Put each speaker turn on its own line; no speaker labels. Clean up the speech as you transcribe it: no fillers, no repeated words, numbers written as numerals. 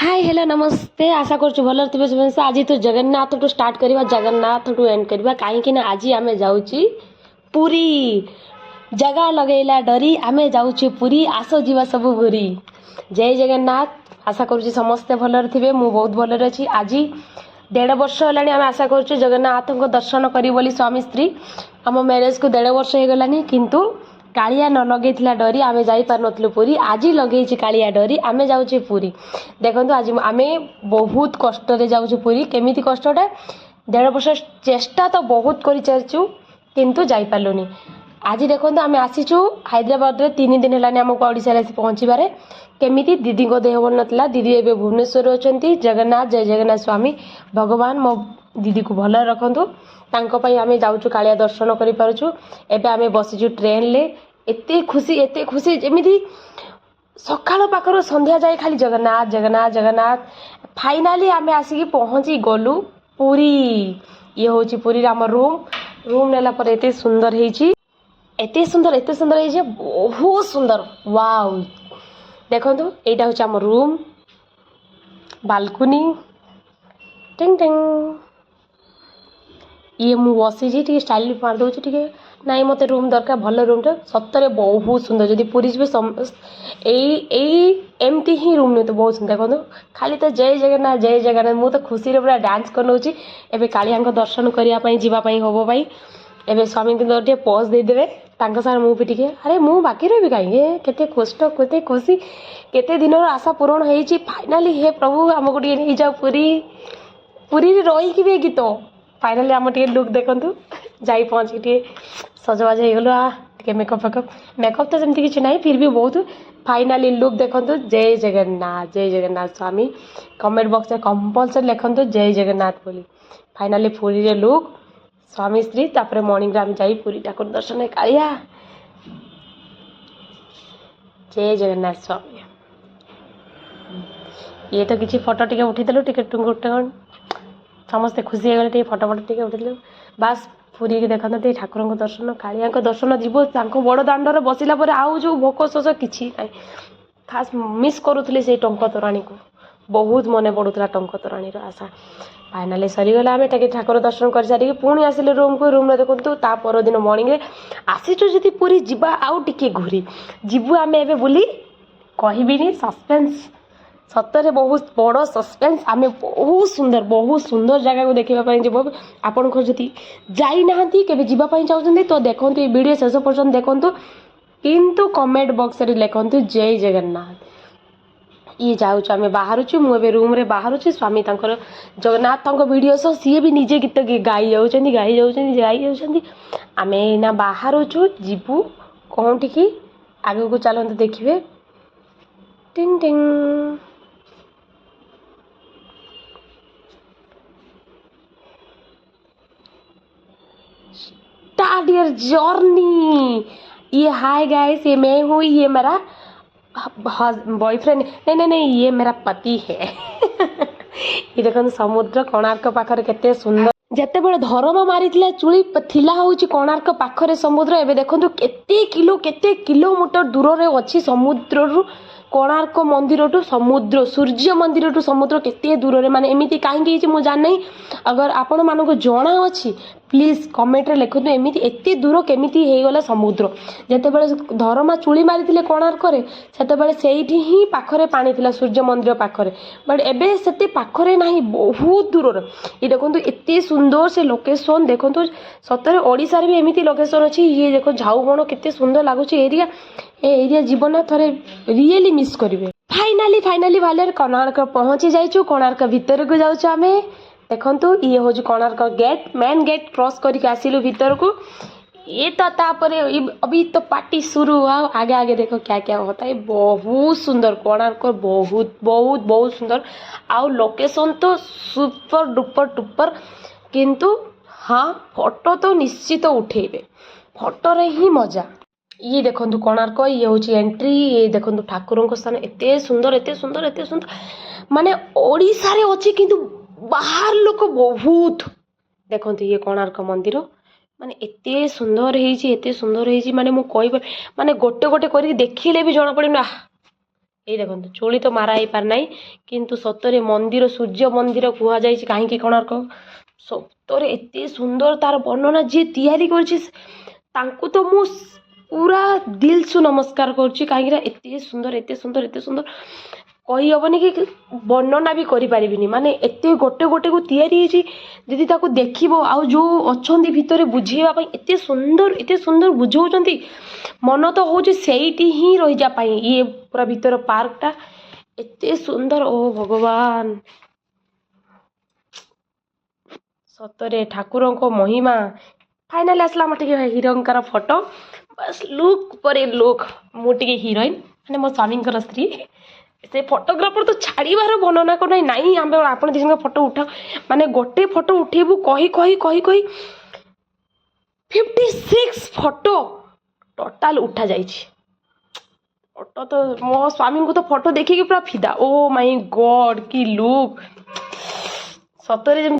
hi hello नमस्ते आशा कर भल थे आज तो जगन्नाथ टू स्टार्ट करवा जगन्नाथ टू एंड करवा कहीं आज आम जाऊँ पुरी जगह लगेला डरी आम जाऊँ पुरी आस जीवा सब पुरी जय जगन्नाथ आशा करुँच समस्ते भलर थे मु बहुत भलर अच्छी आज 1.5 वर्ष है आम आशा करुँ जगन्नाथ को दर्शन करी बोली स्वामी स्त्री आम मैरेज को 1.5 वर्ष हो गलानी किंतु कालिया न लगे डरी आम जापार नु पुरी आज लगे कालिया डरी आम जाऊँ पुरी देखो आज आम बहुत कष्ट जाऊँ पुरी केमी कष्टा 1.5 वर्ष चेष्टा तो बहुत कर चलचु किंतु जापारूनी आज देखो आम आसीचु हैदराबाद रे 3 दिन है आमको ओडिशा पहुँचवे केमी दीदी को देह भल ना दीदी एवं भुवनेश्वर अच्छा जगन्नाथ जय जगन्नाथ स्वामी भगवान मो दीदी को भल रखु तांको आम जाऊँ कालिया दर्शन करूँ एवं आम बसीचु ट्रेन ले एते खुशी जमी सकाल पाखर संध्या जाए खाली जगन्नाथ जगन्नाथ जगन्नाथ फाइनाली आम आसिक पहुँची गलु पुरी ये हूँ पुरी आम रूम नेला पर एते सुंदर एते सुंदर बहुत सुंदर वाओ देखो यहाँ हूँ आम रूम बालकुनी टिंग टिंग ये मु बसी टी स्टाइल मारदे टे नाई मत रूम दरकार भल रूमटा सतरे बहुत सुंदर जब पूरी जी एमती ही रूम नहीं तो बहुत सुंदर देखो खाली तो जय जगन्नाथ मुझे तो खुशी पूरा डांस कर नौची एवं कालिया दर्शन करने जावाई हम भाई एवं स्वामी टे पज देदेवे सागर मुझे अरे मु बाकी रही कहीं केते कष्ट केते खुशी केते दिन आशा पूरण हो फाइनाली हे प्रभु आमको टे नहीं जाओ पुरी रही भी गीत फाइनाली आम टे लुक देखु जा पहुँच टे सजबाज हो गलु मेकअप तो जमती किसी ना फिर भी बहुत फाइनाली लुक देखु जय जगन्नाथ स्वामी कमेंट बॉक्स में कंपलसरी लिखु जय जगन्नाथ बोली फाइनाली पुरी रे लुक स्वामी स्त्री तापर मॉर्निंग आम जा पुरी ठाकुर दर्शन कालिया जय जगन्नाथ स्वामी ये तो किसी फोटो टे उठीदेलु टे समस्ते खुशी हो गए फोटो टे उठेलु बास पुरी की देखा टे ठाकुर दर्शन कालिया दर्शन जीव बड़ दाण्डर बसला आउ जो भोक शोष कि खास मिस करुले से टंक तोराणी को बहुत मन पड़ूला टंक तोराणी आशा फाइनाली सरीगला आम ठाकुर दर्शन कर सारी पुणी आसिले रूम को रूम देखु ता परदिन मॉर्निंग रे आसीचु जदि पूरी जीवा आउ टिके घूरी जीवु आम एबे बुली कहबी सस्पेंस सतरे बहुत बड़ सस्पेंस आम बहुत सुंदर जगह को देखापी जीव आपण जदि जाना के जावाई चाहते तो देखो ये वीडियो शेष पर्यटन देखु किंतु कमेंट बॉक्स रे लिखु जय जगन्नाथ ये जाऊँ आम बाहर मुझे रूम रे बाहर स्वामी जगन्नाथ वीडियो सह सी भी निजे गीत गाई जाऊँ आम ना बाहर जीवु कौन टी आगे को चलते देखिए टिंग टिंग स्टार्ट योर जर्नी ये हाय गाइस ये मैं हूँ ये मेरा बॉयफ्रेंड नहीं ये मेरा पति है ये देखो समुद्र कोणार्क पाखरे केते सुंदर जिते बड़े धर्म मारी चूली थिला होची कोणार्क पाखरे समुद्र एवं देखो केते किलोमीटर दूर रे अच्छी समुद्र रु कोणार्क मंदिर टू समुद्र सूर्य मंदिर टू समुद्र केते दूर रे माने एमिति कहीं मुझे जान नहीं अगर आपण मानको जना अच्छी प्लीज कमेंट रे लिखु एमिति एते दूर केमिति हे गला समुद्र जेते बेले धर्मा चूली मारी कोणार्क रे सेते बेले सेठी ही पाखरे पानी थिला सूर्य मंदिर पाखरे बट एबे सेते पाखरे नाही बहुत दूर रे ये देखंतु एते सुंदर से लोकेशन देखंतु सतरे ओडिसा रे भी एमिति लोकेशन अछि ये देखो झाऊ बण केते सुंदर लागुछि एरिया जीवन थरे रियली मिस करिवे फाइनाली वाले कोणार्क पहुंची जाइछु कोणार्क भीतर को जाउछु आमे देखंतु ये हो Konark gate main gate cross करके आसिलु भीतर को ये तो तापरे अभी तो पार्टी शुरू हुआ आगे देखो क्या क्या होता है बहुत सुंदर कोणार्क बहुत सुंदर आउ लोकेशन तो सुपर डुपर टुपर किंतु हाँ फोटो तो निश्चित उठेबे फोटो रे ही मजा ये देखो कोणार्क ये हूँ एंट्री ये देखो ठाकुर स्थान एते सुंदर माने ओडिशा रे अच्छी किंतु बाहर लोक बहुत देखो ये कोणार्क मंदिर माने एते सुंदर माने मु कहि माने गोटे गोटे करके देखिले भी जना पड़े ଏଇ ଦେଖନ୍ତୁ ଚୁଳି ତ ମାରା ହେଇପାର ନାହିଁ କିନ୍ତୁ ସତରେ ମନ୍ଦିର ସୂର୍ଯ୍ୟ ମନ୍ଦିର କୁହାଯାଇଛି କାହିଁକି କୋଣାର୍କ ସତରେ ଏତେ ସୁନ୍ଦର ତାର ବର୍ଣ୍ଣନା ଯିଏ ତିଆରି କରିଛି ତାଙ୍କୁ ତ ମୁଁ ପୁରା ଦିଲସୁ ନମସ୍କାର କରୁଛି କାହିଁକିନା ଏତେ ସୁନ୍ଦର ଏତେ ସୁନ୍ଦର ଏତେ ସୁନ୍ଦର କହିହେବନି କି ବର୍ଣ୍ଣନା ବି କରିପାରିବିନି ମାନେ ଏତେ ଗୋଟେ ଗୋଟେକୁ ତିଆରି ହେଇଛି ଯଦି ତାକୁ ଦେଖିବ ଆଉ ଯେଉଁ ଅଛନ୍ତି ଭିତରେ ବୁଝେଇବା ପାଇଁ ଏତେ ସୁନ୍ଦର ବୁଝାଉଛନ୍ତି ମନ ତ ହେଉଛି ସେଇଠି ହିଁ ରହିଯିବା ପାଇଁ ଇଏ ପୁରା ଭିତର ପାର୍କଟା ଏତେ ସୁନ୍ଦର ଓ ଭଗବାନ ସତରେ ଠାକୁରଙ୍କ ମହିମା ଫାଇନାଲି ଆସିଲା ଆମର ଟିକେ ହିରୋଙ୍କର ଫଟୋ ବାସ୍ ଲୁକ୍ ପରେ ଲୁକ୍ ମୁଁ ଟିକେ ହିରୋଇନ୍ ମାନେ ମୋ ସ୍ୱାମୀଙ୍କର ସ୍ତ୍ରୀ ସେ ଫଟୋଗ୍ରାଫର ତ ଛାଡ଼ିବାର ବର୍ଣ୍ଣନା କରୁନାହିଁ ନାଇଁ ଆମେ ଆପଣ ଦୁଇ ଜଣଙ୍କ ଫଟୋ ଉଠାଉ ମାନେ ଗୋଟେ ଫଟୋ ଉଠେଇବୁ କହି 56 ଫଟୋ ଟୋଟାଲ ଉଠା ଯାଇଛି ଫଟୋ ତ ମୋ ସ୍ୱାମୀଙ୍କୁ ତ ଫଟୋ ଦେଖିକି ପୁରା ଫିଦା ଓ ମାଇ ଗଡ୍ କି ଲୁକ୍ ସତରେ ଯେମିତି